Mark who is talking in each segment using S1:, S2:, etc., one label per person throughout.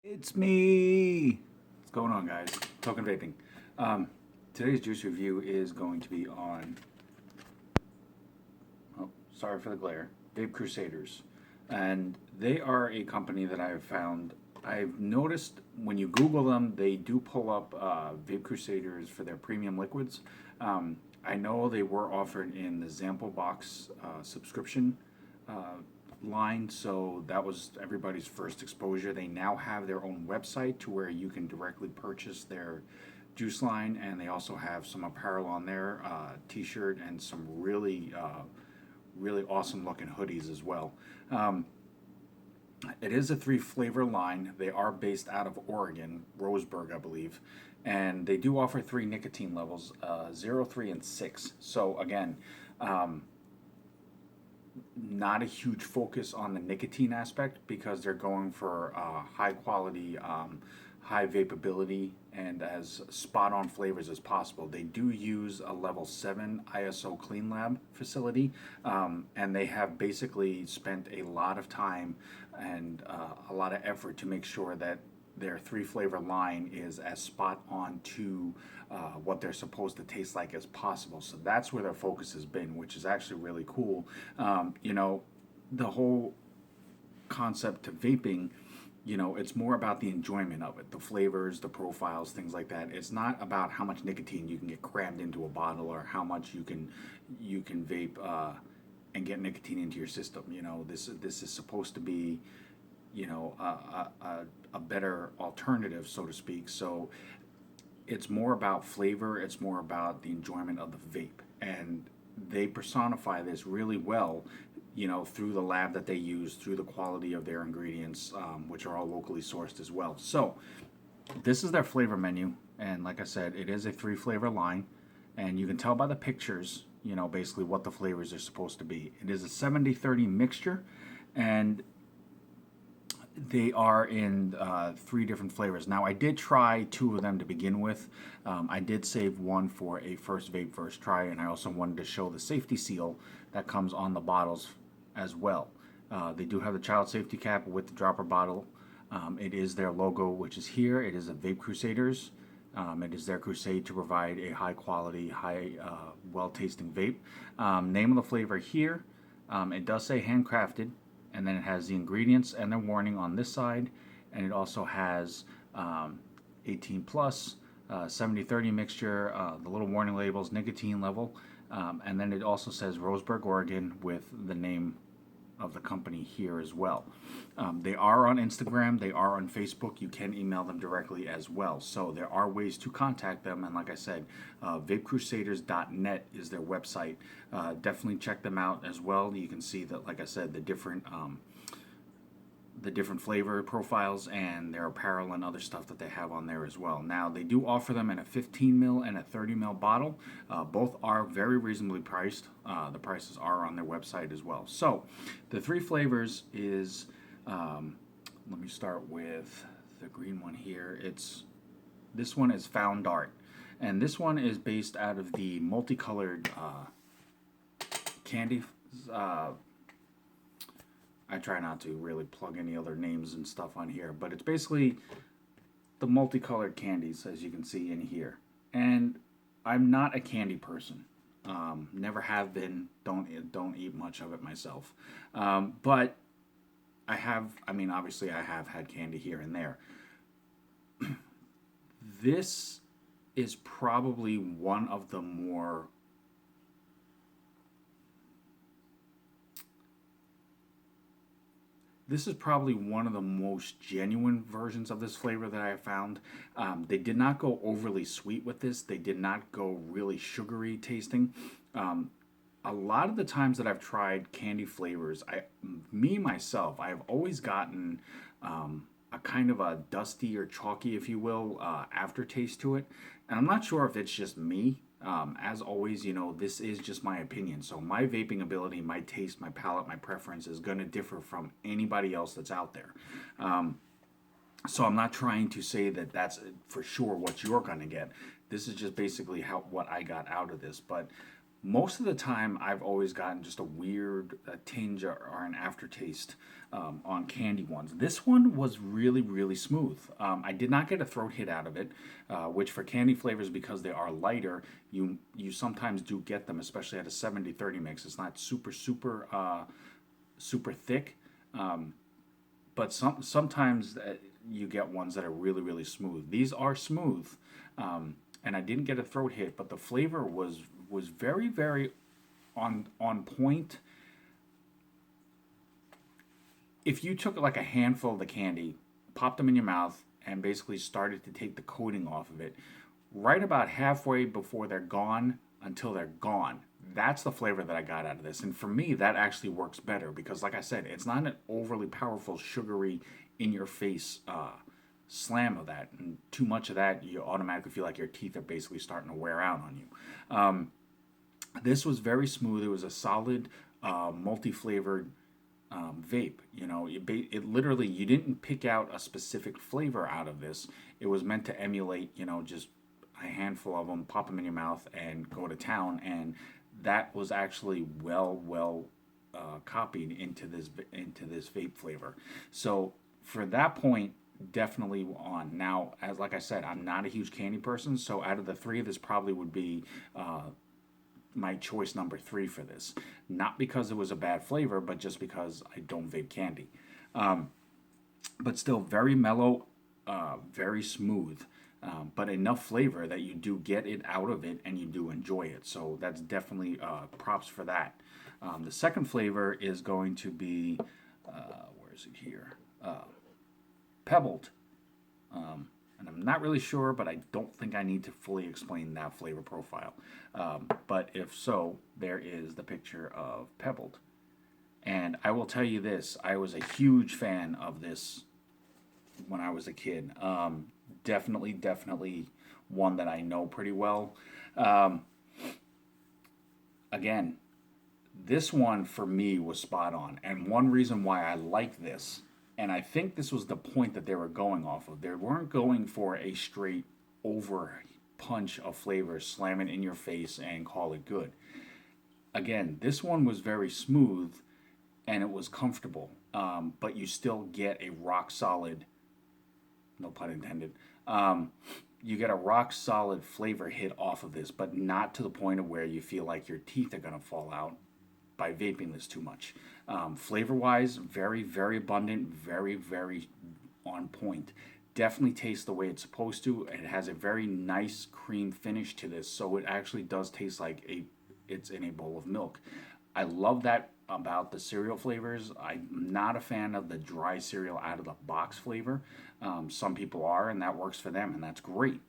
S1: It's me! What's going on, guys? Token Vaping. Today's juice review is going to be on, oh, sorry for the glare, Vape Crusaders. And they are a company that I've found, I've noticed when you Google them, they do pull up Vape Crusaders for their premium liquids. I know they were offered in the Zample Box subscription line, so that was everybody's first exposure. They now have their own website to where you can directly purchase their juice line, and they also have some apparel on there, t-shirt, and some really awesome looking hoodies as well. It is a 3 flavor line. They are based out of Oregon, Roseburg, I believe, and they do offer 3 nicotine levels, 0, 3, and 6. So again, not a huge focus on the nicotine aspect because they're going for high quality, high vapability, and as spot on flavors as possible. They do use a level 7 ISO Clean Lab facility, and they have basically spent a lot of time and a lot of effort to make sure that their 3 flavor line is as spot on to what they're supposed to taste like as possible. So that's where their focus has been, which is actually really cool. The whole concept to vaping, it's more about the enjoyment of it, the flavors, the profiles, things like that. It's not about how much nicotine you can get crammed into a bottle or how much you can vape and get nicotine into your system. This is supposed to be a better alternative, so to speak. So it's more about flavor, it's more about the enjoyment of the vape, and they personify this really well, through the lab that they use, through the quality of their ingredients, which are all locally sourced as well. So this is their flavor menu, and like I said, it is a 3 flavor line, and you can tell by the pictures, basically what the flavors are supposed to be. It is a 70-30 mixture, and they are in 3 different flavors. Now, I did try 2 of them to begin with. I did save one for a first vape, first try, and I also wanted to show the safety seal that comes on the bottles as well. They do have the child safety cap with the dropper bottle. It is their logo, which is here. It is a Vape Crusaders. It is their crusade to provide a high quality, well-tasting vape. Name of the flavor here, it does say handcrafted, and then it has the ingredients and the warning on this side, and it also has 18 plus, 70-30 mixture, the little warning labels, nicotine level, and then it also says Roseburg, Oregon, with the name of the company here as well. They are on Instagram, they are on Facebook. You can email them directly as well. So there are ways to contact them, and like I said, vapecrusaders.net is their website. Definitely check them out as well. You can see that, like I said, the different flavor profiles and their apparel and other stuff that they have on there as well. Now, they do offer them in a 15 ml and a 30 ml bottle. Both are very reasonably priced. The prices are on their website as well. So the 3 flavors is, let me start with the green one here. This one is Found Art, and this one is based out of the multicolored candy. I try not to really plug any other names and stuff on here, but it's basically the multicolored candies, as you can see in here. And I'm not a candy person. Never have been. Don't eat much of it myself. But obviously I have had candy here and there. This is probably one of the more This is probably one of the most genuine versions of this flavor that I have found. They did not go overly sweet with this. They did not go really sugary tasting. A lot of the times that I've tried candy flavors, myself, I've always gotten a kind of a dusty or chalky, if you will, aftertaste to it. And I'm not sure if it's just me. As always, this is just my opinion. So my vaping ability, my taste, my palate, my preference is going to differ from anybody else that's out there. So I'm not trying to say that that's for sure what you're going to get. This is just basically what I got out of this. But Most of the time, I've always gotten just a weird tinge or an aftertaste on candy ones. This one was really, really smooth. I did not get a throat hit out of it, which for candy flavors, because they are lighter, you sometimes do get them, especially at a 70-30 mix. It's not super thick, but sometimes you get ones that are really, really smooth. These are smooth, and I didn't get a throat hit, but the flavor was very, very on point. If you took like a handful of the candy, popped them in your mouth, and basically started to take the coating off of it, right about halfway before they're gone until they're gone, that's the flavor that I got out of this. And for me, that actually works better because, like I said, it's not an overly powerful, sugary, in your face slam of that. And too much of that, you automatically feel like your teeth are basically starting to wear out on you. This was very smooth. It was a solid, multi-flavored vape. You know, it literally, you didn't pick out a specific flavor out of this. It was meant to emulate, you know, just a handful of them, pop them in your mouth, and go to town. And that was actually well copied into this vape flavor. So for that point, definitely on. Now, as like I said, I'm not a huge candy person, so out of the three, this probably would be my choice number 3 for this. Not because it was a bad flavor, but just because I don't vape candy. But still very mellow, very smooth, but enough flavor that you do get it out of it and you do enjoy it. So that's definitely props for that. The second flavor is going to be, where is it here? Pebbled. And I'm not really sure, but I don't think I need to fully explain that flavor profile. But if so, there is the picture of Pebbled. And I will tell you this, I was a huge fan of this when I was a kid. Definitely one that I know pretty well. Again, this one for me was spot on. And one reason why I like this, and I think this was the point that they were going off of. They weren't going for a straight over punch of flavor, slam it in your face and call it good. Again, this one was very smooth and it was comfortable, but you still get a rock solid, no pun intended, you get a rock solid flavor hit off of this, but not to the point of where you feel like your teeth are going to fall out by vaping this too much. Flavor wise, very abundant, very on point. Definitely tastes the way it's supposed to. It has a very nice cream finish to this, so it actually does taste like it's in a bowl of milk. I love that about the cereal flavors. I'm not a fan of the dry cereal out of the box flavor. Some people are, and that works for them, and that's great.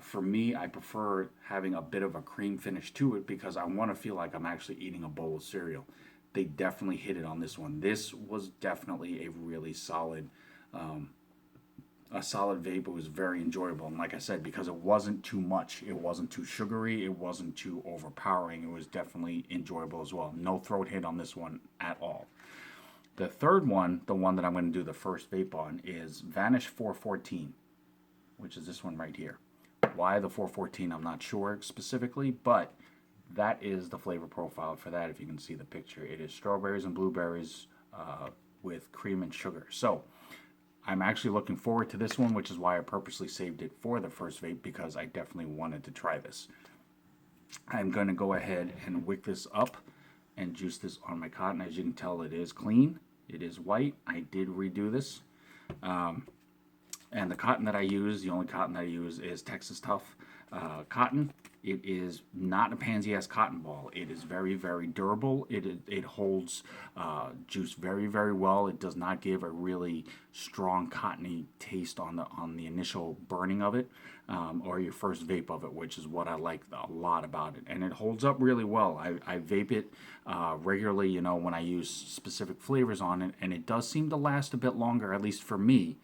S1: For me, I prefer having a bit of a cream finish to it because I want to feel like I'm actually eating a bowl of cereal. They definitely hit it on this one. This was definitely a really solid vape. It was very enjoyable, and like I said, because it wasn't too much, it wasn't too sugary, it wasn't too overpowering, it was definitely enjoyable as well. No throat hit on this one at all. The third one, the one that I'm going to do the first vape on, is Vanish 414, which is this one right here. Why the 414, I'm not sure specifically, but that is the flavor profile for that. If you can see the picture, it is strawberries and blueberries with cream and sugar. So I'm actually looking forward to this one, which is why I purposely saved it for the first vape, because I definitely wanted to try this. I'm going to go ahead and wick this up and juice this on my cotton. As you can tell, it is clean. It is white. I did redo this. And the cotton that I use, the only cotton that I use is Texas Tough cotton. It is not a pansy-ass cotton ball. It is very durable. It holds juice very well. It does not give a really strong cottony taste on the initial burning of it or your first vape of it, which is what I like a lot about it. And it holds up really well. I vape it regularly, you know, when I use specific flavors on it, and it does seem to last a bit longer, at least for me,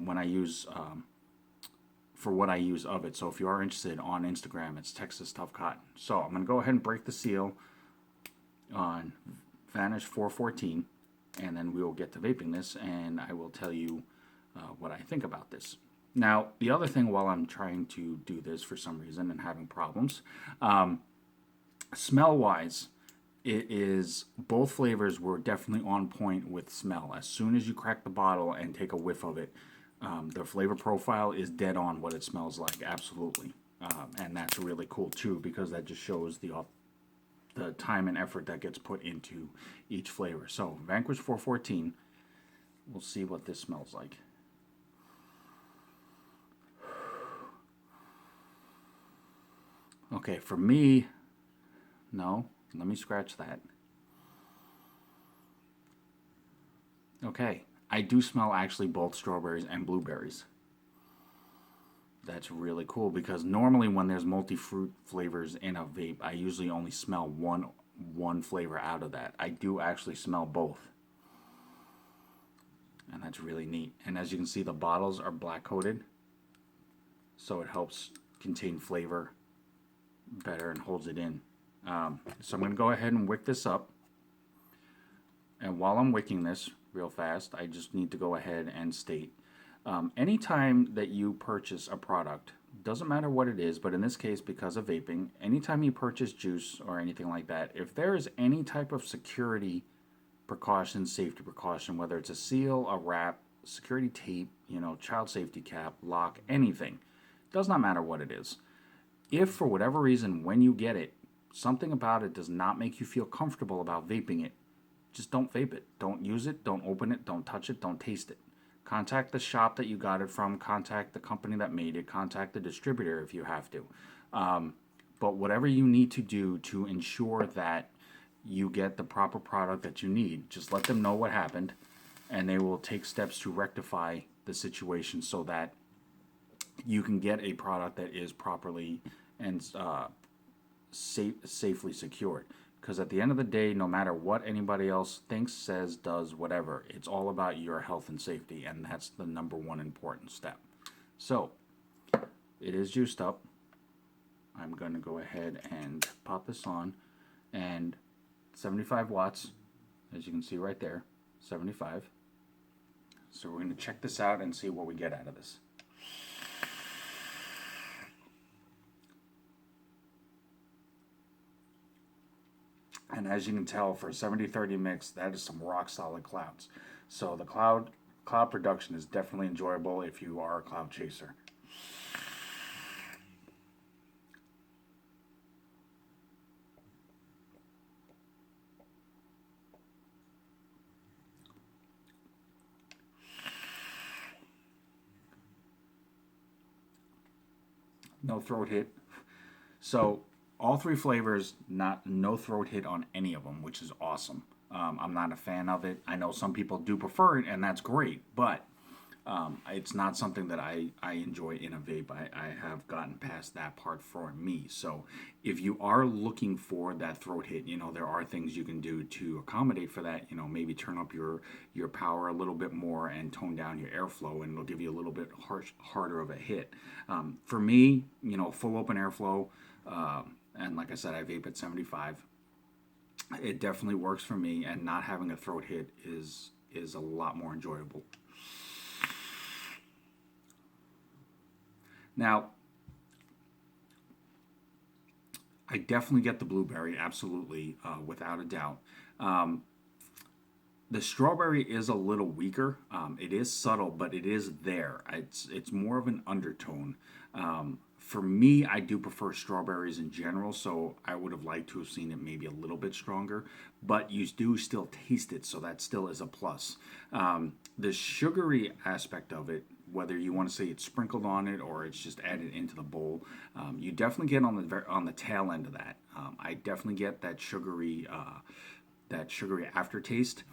S1: when I use for what I use of it. So if you are interested, on Instagram, it's Texas Tough Cotton. So I'm going to go ahead and break the seal on Vanish 414, and then we will get to vaping this, and I will tell you what I think about this. Now, the other thing while I'm trying to do this for some reason and having problems, Smell wise, it is both flavors were definitely on point with smell. As soon as you crack the bottle and take a whiff of it, the flavor profile is dead on what it smells like. Absolutely, and that's really cool too because that just shows the time and effort that gets put into each flavor. So Vanquish 414. We'll see what this smells like. Okay, for me, no. Let me scratch that. Okay, I do smell actually both strawberries and blueberries. That's really cool because normally when there's multi-fruit flavors in a vape, I usually only smell one flavor out of that. I do actually smell both. And that's really neat. And as you can see, the bottles are black coated, so it helps contain flavor better and holds it in. So I'm going to go ahead and wick this up. And while I'm wicking this real fast, I just need to go ahead and state, anytime that you purchase a product, doesn't matter what it is, but in this case, because of vaping, anytime you purchase juice or anything like that, if there is any type of security precaution, safety precaution, whether it's a seal, a wrap, security tape, child safety cap, lock, anything, does not matter what it is. If for whatever reason, when you get it, something about it does not make you feel comfortable about vaping it, just don't vape it. Don't use it. Don't open it. Don't touch it. Don't taste it. Contact the shop that you got it from. Contact the company that made it. Contact the distributor if you have to. But whatever you need to do to ensure that you get the proper product that you need, just let them know what happened, and they will take steps to rectify the situation so that you can get a product that is properly and safely secured. Because at the end of the day, no matter what anybody else thinks, says, does, whatever, it's all about your health and safety, and that's the number one important step. So, it is juiced up. I'm going to go ahead and pop this on, and 75 watts, as you can see right there, 75. So we're going to check this out and see what we get out of this. And as you can tell, for a 70-30 mix, that is some rock solid clouds. So the cloud production is definitely enjoyable if you are a cloud chaser. No throat hit. So all three flavors, no throat hit on any of them, which is awesome. I'm not a fan of it. I know some people do prefer it, and that's great, but it's not something that I enjoy in a vape. I have gotten past that part for me. So if you are looking for that throat hit, there are things you can do to accommodate for that. Maybe turn up your power a little bit more and tone down your airflow, and it'll give you a little bit harder of a hit. For me, full open airflow, and like I said, I vape at 75. It definitely works for me, and not having a throat hit is a lot more enjoyable. Now, I definitely get the blueberry, absolutely, without a doubt. The strawberry is a little weaker. It is subtle, but it is there. It's more of an undertone. For me, I do prefer strawberries in general, so I would have liked to have seen it maybe a little bit stronger. But you do still taste it, so that still is a plus. The sugary aspect of it, whether you want to say it's sprinkled on it or it's just added into the bowl, you definitely get on the tail end of that. I definitely get that sugary aftertaste,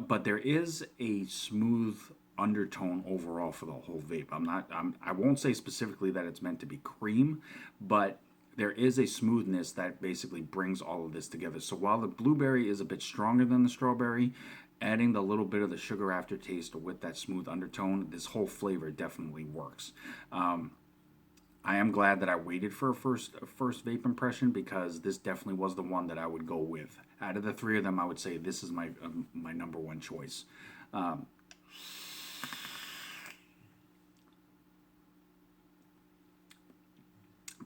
S1: but there is a smooth undertone overall for the whole vape. I won't say specifically that it's meant to be cream, but there is a smoothness that basically brings all of this together. So while the blueberry is a bit stronger than the strawberry, adding the little bit of the sugar aftertaste with that smooth undertone, this whole flavor definitely works. I am glad that I waited for a first vape impression, because this definitely was the one that I would go with. Out of the three of them, I would say this is my number one choice.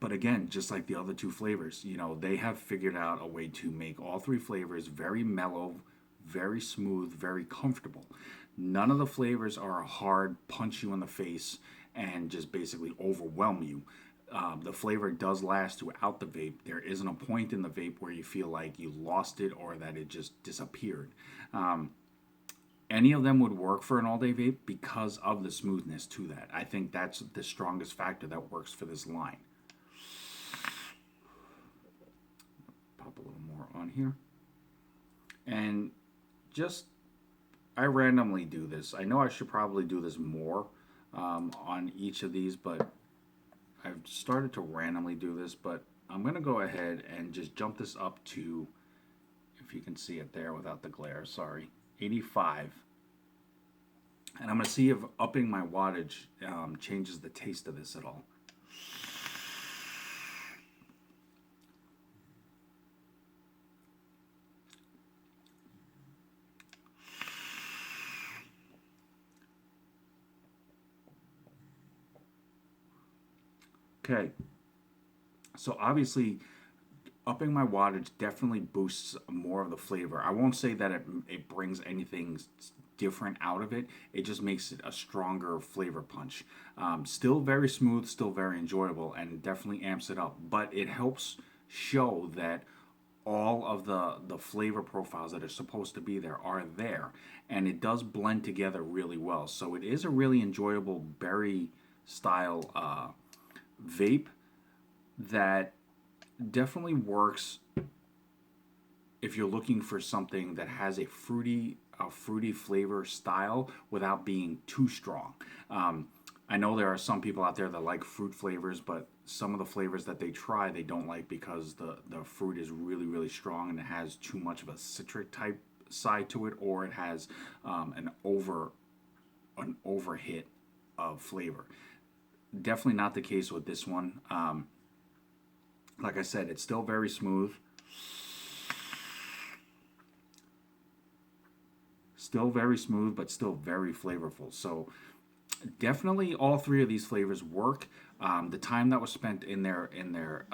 S1: But again, just like the other two flavors, you know, they have figured out a way to make all three flavors very mellow, very smooth, very comfortable. None of the flavors are hard, punch you in the face, and just basically overwhelm you. The flavor does last throughout the vape. There isn't a point in the vape where you feel like you lost it or that it just disappeared. Any of them would work for an all-day vape because of the smoothness to that. I think that's the strongest factor that works for this line. Pop a little more on here. And just, I randomly do this. I know I should probably do this more on each of these, but I've started to randomly do this, but I'm going to go ahead and just jump this up to, if you can see it there without the glare, sorry, 85. And I'm going to see if upping my wattage changes the taste of this at all. Okay, so obviously upping my wattage definitely boosts more of the flavor. I won't say that it brings anything different out of it. It just makes it a stronger flavor punch. Still very smooth, still very enjoyable, and definitely amps it up. But it helps show that all of the flavor profiles that are supposed to be there are there, and it does blend together really well. So it is a really enjoyable berry style vape that definitely works if you're looking for something that has a fruity flavor style without being too strong. I know there are some people out there that like fruit flavors, but some of the flavors that they try they don't like because the fruit is really really strong and it has too much of a citric type side to it, or it has an overhit of flavor. Definitely not the case with this one. Like I said, it's still very smooth. Still very smooth, but still very flavorful. So definitely all three of these flavors work. The time that was spent in their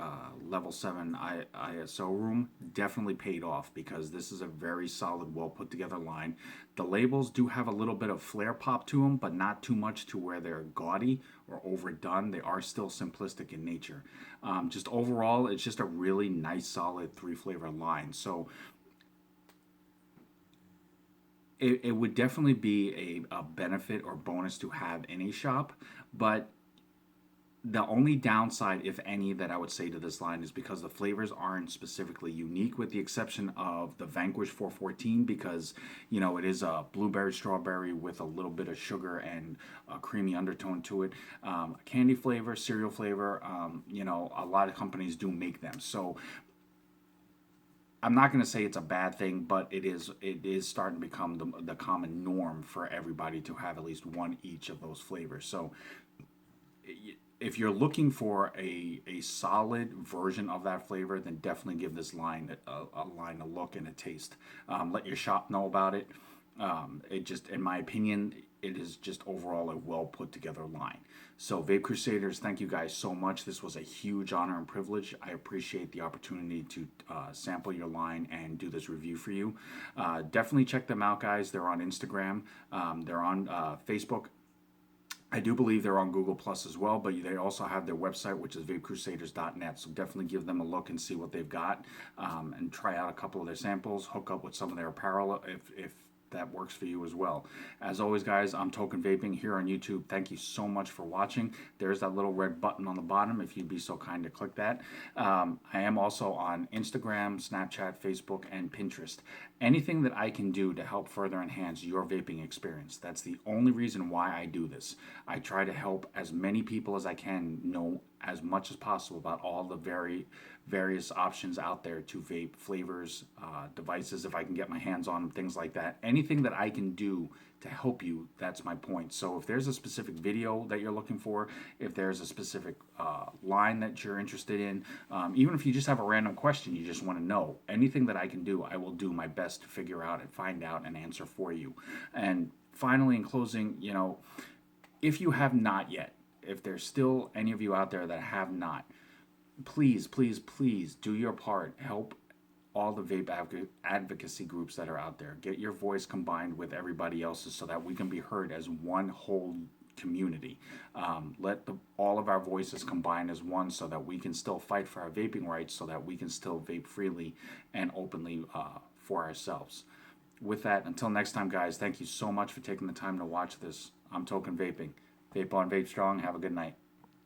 S1: level 7 ISO room definitely paid off because this is a very solid, well put together line. The labels do have a little bit of flair pop to them, but not too much to where they're gaudy or overdone. They are still simplistic in nature. Just overall, it's just a really nice, solid 3-flavor line. So it would definitely be a benefit or bonus to have in a shop, but the only downside, if any, that I would say to this line is because the flavors aren't specifically unique, with the exception of the Vanquish 414, because you know it is a blueberry strawberry with a little bit of sugar and a creamy undertone to it. Candy flavor, cereal flavor, you know, a lot of companies do make them. So I'm not going to say it's a bad thing, but it is starting to become the common norm for everybody to have at least one each of those flavors. So if you're looking for a solid version of that flavor, then definitely give this line a look and a taste. Let your shop know about it. It just, in my opinion, it is just overall a well put together line. So Vape Crusaders, thank you guys so much. This was a huge honor and privilege. I appreciate the opportunity to sample your line and do this review for you. Definitely check them out, guys. They're on Instagram. They're on Facebook. I do believe they're on Google Plus as well, but they also have their website, which is vapecrusaders.net. So definitely give them a look and see what they've got, and try out a couple of their samples. Hook up with some of their apparel if that works for you as well. As always, guys, I'm Token Vaping here on YouTube. Thank you so much for watching. There's that little red button on the bottom if you'd be so kind to click that. I am also on Instagram, Snapchat, Facebook, and Pinterest. Anything that I can do to help further enhance your vaping experience. That's the only reason why I do this. I try to help as many people as I can know as much as possible about all the various options out there to vape, flavors, devices, if I can get my hands on them, things like that. Anything that I can do to help you, that's my point. So if there's a specific video that you're looking for, if there's a specific line that you're interested in, even if you just have a random question you just want to know, anything that I can do, I will do my best to figure out and find out and answer for you. And finally, in closing, you know, if you have not yet, if there's still any of you out there that have not, please, please, please do your part. Help all the advocacy groups that are out there. Get your voice combined with everybody else's so that we can be heard as one whole community. Let all of our voices combine as one so that we can still fight for our vaping rights, so that we can still vape freely and openly for ourselves. With that, until next time, guys, thank you so much for taking the time to watch this. I'm Token Vaping. Vape on, vape strong. Have a good night.